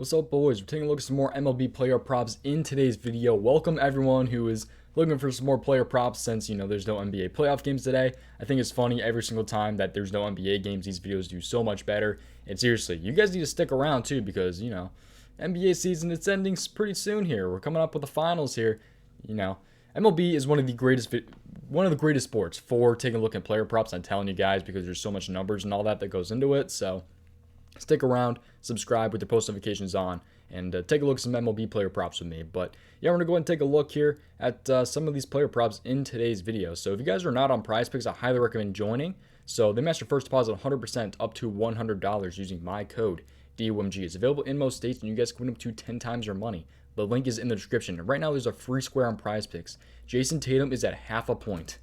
What's up, boys? We're taking a look at some more MLB player props in today's video. Welcome everyone who is looking for some more player props since, there's no NBA playoff games today. I think it's funny every single time that there's no NBA games. These videos do so much better. And seriously, you guys need to stick around too because, NBA season, it's ending pretty soon here. We're coming up with the finals here. MLB is one of the greatest sports for taking a look at player props. I'm telling you guys because there's so much numbers and all that goes into it. So stick around, subscribe with the post notifications on, and take a look at some MLB player props with me. But yeah, we're going to go ahead and take a look here at some of these player props in today's video. So if you guys are not on PrizePicks, I highly recommend joining. So they match your first deposit 100% up to $100 using my code DOMG. It's available in most states, and you guys can win up to 10 times your money. The link is in the description. And right now, there's a free square on PrizePicks. Jason Tatum is at half a point.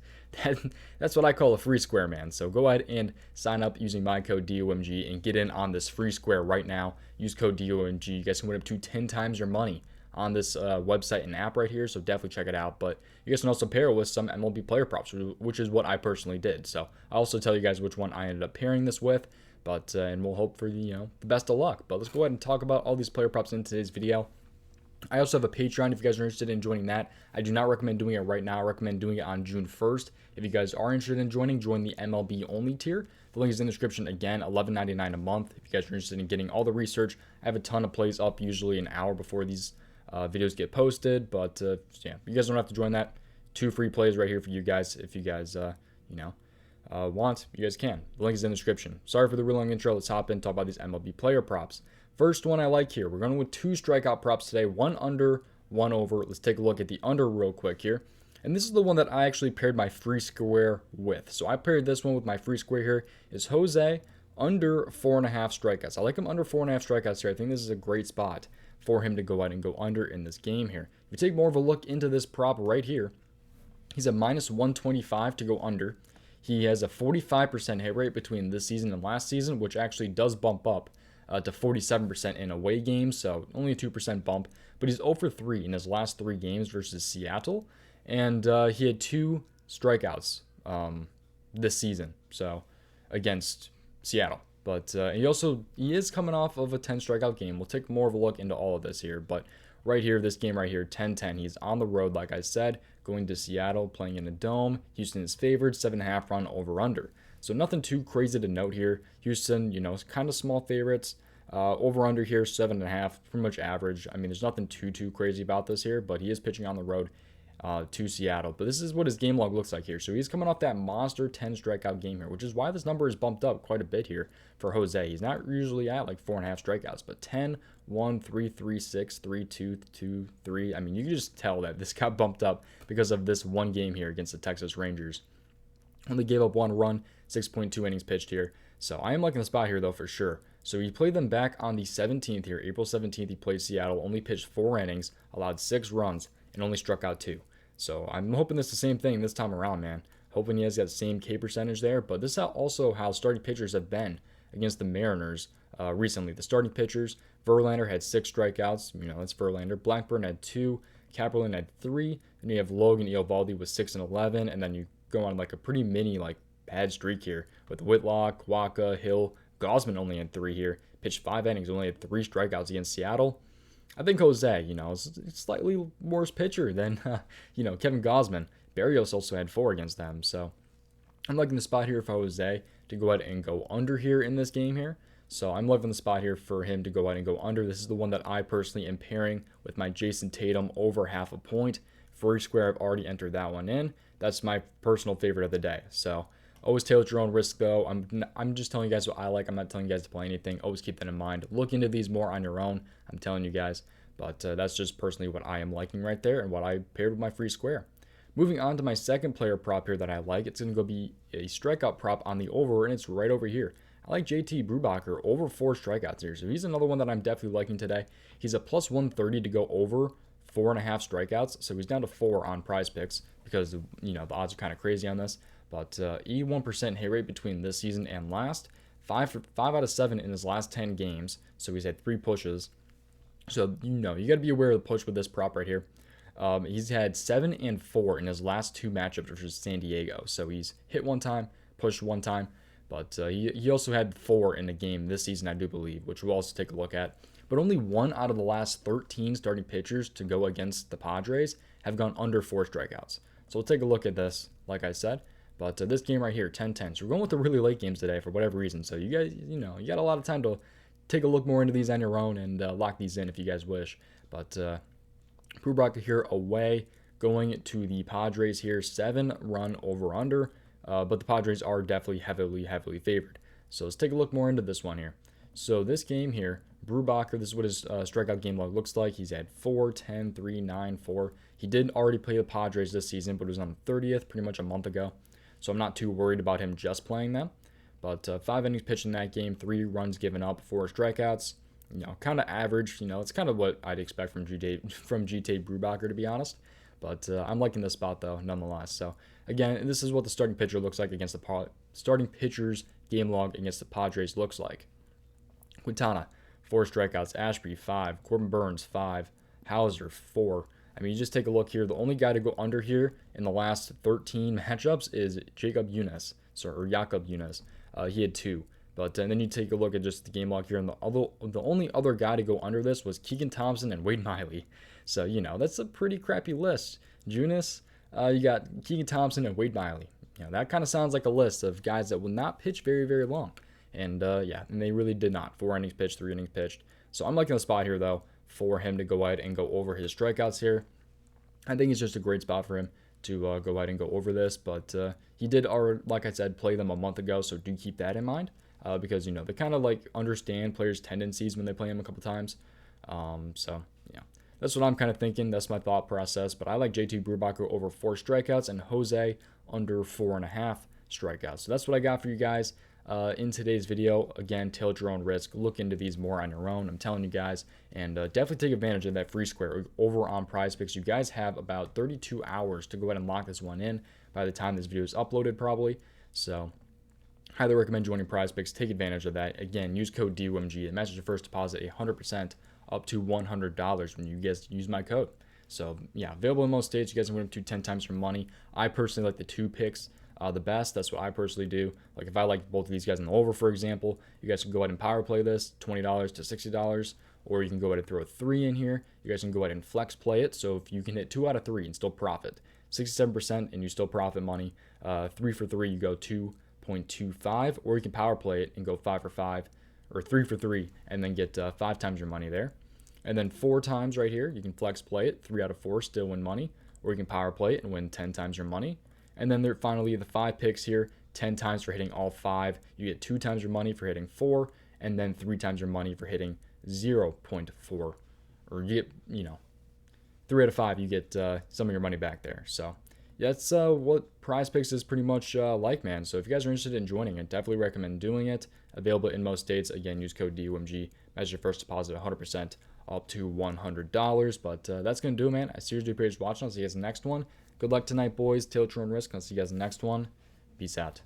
That's what I call a free square, man. So go ahead and sign up using my code DOMG and get in on this free square right now. Use code DOMG. You guys can win up to 10 times your money on this website and app right here. So definitely check it out. But you guys can also pair it with some MLB player props, which is what I personally did. So I'll also tell you guys which one I ended up pairing this with. But and we'll hope for the best of luck. But let's go ahead and talk about all these player props in today's video. I also have a Patreon if you guys are interested in joining that. I do not recommend doing it right now. I recommend doing it on June 1st. If you guys are interested in joining, join the MLB only tier. The link is in the description. Again, $11.99 a month. If you guys are interested in getting all the research, I have a ton of plays up usually an hour before these videos get posted. But yeah, you guys don't have to join that. 2 free plays right here for you guys. If you guys, want, you guys can. The link is in the description. Sorry for the real long intro. Let's hop in and talk about these MLB player props. First one I like here. We're going with 2 strikeout props today. 1 under, 1 over. Let's take a look at the under real quick here. And this is the one that I actually paired my free square with. So I paired this one with my free square here. Is Jose under 4.5 strikeouts. I like him under 4.5 strikeouts here. I think this is a great spot for him to go out and go under in this game here. If you take more of a look into this prop right here, he's a minus 125 to go under. He has a 45% hit rate between this season and last season, which actually does bump up to 47% in away games, so only a 2% bump. But he's 0 for 3 in his last 3 games versus Seattle, and he had 2 strikeouts this season, so against Seattle. But he is coming off of a 10 strikeout game. We'll take more of a look into all of this here, but right here, this game right here, 10-10. He's on the road, like I said, going to Seattle, playing in a dome. Houston is favored, 7.5 run over-under. So nothing too crazy to note here. Houston, kind of small favorites. Over-under here, 7.5, pretty much average. I mean, there's nothing too crazy about this here, but he is pitching on the road to Seattle. But this is what his game log looks like here. So he's coming off that monster 10 strikeout game here, which is why this number is bumped up quite a bit here for Jose. He's not usually at like 4.5 strikeouts, but 10, 1, 3, 3, 6, 3, 2, 2, 3. I mean, you can just tell that this got bumped up because of this one game here against the Texas Rangers. Only gave up 1 run, 6.2 innings pitched here. So I am liking the spot here, though, for sure. So he played them back on the 17th here. April 17th, he played Seattle, only pitched 4 innings, allowed 6 runs, and only struck out 2. So I'm hoping it's the same thing this time around, man. Hoping he has that same K percentage there. But this is also how starting pitchers have been against the Mariners recently. The starting pitchers, Verlander had 6 strikeouts. That's Verlander. Blackburn had 2. Kaplerman had 3. And you have Logan Eovaldi with 6 and 11. And then you go on like a pretty mini bad streak here with Whitlock, Waka, Hill. Gausman only had 3 here. Pitched 5 innings, only had 3 strikeouts against Seattle. I think Jose, is a slightly worse pitcher than, Kevin Gausman. Barrios also had 4 against them. So I'm liking the spot here for Jose to go ahead and go under here in this game here. So I'm liking the spot here for him to go ahead and go under. This is the one that I personally am pairing with my Jason Tatum over half a point. Free square, I've already entered that one in. That's my personal favorite of the day. So always tail at your own risk, though. I'm just telling you guys what I like. I'm not telling you guys to play anything. Always keep that in mind. Look into these more on your own. I'm telling you guys. But that's just personally what I am liking right there and what I paired with my free square. Moving on to my second player prop here that I like. It's going to go be a strikeout prop on the over, and it's right over here. I like JT Brubacher over 4 strikeouts here. So he's another one that I'm definitely liking today. He's a plus 130 to go over 4.5 strikeouts. So he's down to 4 on PrizePicks because, the odds are kind of crazy on this. But 81% hit rate between this season and last. 5 out of 7 in his last 10 games. So he's had 3 pushes. So, you got to be aware of the push with this prop right here. He's had 7 and 4 in his last 2 matchups versus San Diego. So he's hit 1 time, pushed 1 time. But he also had 4 in the game this season, I do believe, which we'll also take a look at. but only 1 out of the last 13 starting pitchers to go against the Padres have gone under 4 strikeouts. So we'll take a look at this, like I said. But this game right here, 10-10. So we're going with the really late games today for whatever reason. So you guys, you got a lot of time to take a look more into these on your own and lock these in if you guys wish. But Brubaker here away, going to the Padres here, 7-run over-under. But the Padres are definitely heavily favored. So let's take a look more into this one here. So this game here, Brubaker, this is what his strikeout game log looks like. He's had 4, 10, 3, 9, 4. He did already play the Padres this season, but it was on the 30th, pretty much a month ago. So I'm not too worried about him just playing them. But 5 innings pitched in that game, 3 runs given up, 4 strikeouts. Kind of average. It's kind of what I'd expect from GT Brubaker, to be honest. But I'm liking this spot, though, nonetheless. So, again, this is what the starting pitcher looks like against the starting pitcher's game log against the Padres looks like. Quintana, 4 strikeouts. Ashby, 5. Corbin Burns, 5. Hauser, 4. I mean, you just take a look here. The only guy to go under here in the last 13 matchups is Jacob Younes. He had 2. But then you take a look at just the game log here, and the only other guy to go under this was Keegan Thompson and Wade Miley. So, that's a pretty crappy list. Younes, you got Keegan Thompson and Wade Miley. That kind of sounds like a list of guys that will not pitch very long. And, and they really did not. 4 innings pitched, 3 innings pitched. So I'm liking the spot here, though, for him to go ahead and go over his strikeouts here. I think it's just a great spot for him to go ahead and go over this. But he did, like I said, play them a month ago, so do keep that in mind. Because, they kind of understand players' tendencies when they play them a couple times. That's what I'm kind of thinking. That's my thought process. But I like JT Brubaker over 4 strikeouts and Jose under 4.5 strikeouts. So that's what I got for you guys in today's video. Again, tilt your own risk. Look into these more on your own. I'm telling you guys. And definitely take advantage of that free square over on PrizePicks. You guys have about 32 hours to go ahead and lock this one in by the time this video is uploaded probably. So highly recommend joining PrizePicks. Take advantage of that. Again, use code DOMG. It matches your first deposit 100% up to $100 when you guys use my code. So, available in most states. You guys can win up to 10 times your money. I personally like the 2 picks the best. That's what I personally do. Like, if I like both of these guys in the over, for example, you guys can go ahead and power play this, $20 to $60. Or you can go ahead and throw a 3 in here. You guys can go ahead and flex play it. So, if you can hit 2 out of 3 and still profit, 67% and you still profit money. 3 for 3, you go 2.25. Or you can power play it and go 5 for 5. Or 3 for 3 and then get 5 times your money there. And then 4 times right here, you can flex play it, 3 out of 4, still win money. Or you can power play it and win 10 times your money. And then finally, the 5 picks here, 10 times for hitting all 5. You get 2 times your money for hitting 4, and then 3 times your money for hitting 0.4. Or you get, 3 out of 5, you get some of your money back there. So that's what PrizePicks is pretty much like, man. So if you guys are interested in joining it, definitely recommend doing it. Available in most states. Again, use code DOMG. Match your first deposit 100% up to $100. But that's going to do it, man. I seriously appreciate you watching. I'll see you guys in the next one. Good luck tonight, boys. Tilt your own risk. I'll see you guys in the next one. Peace out.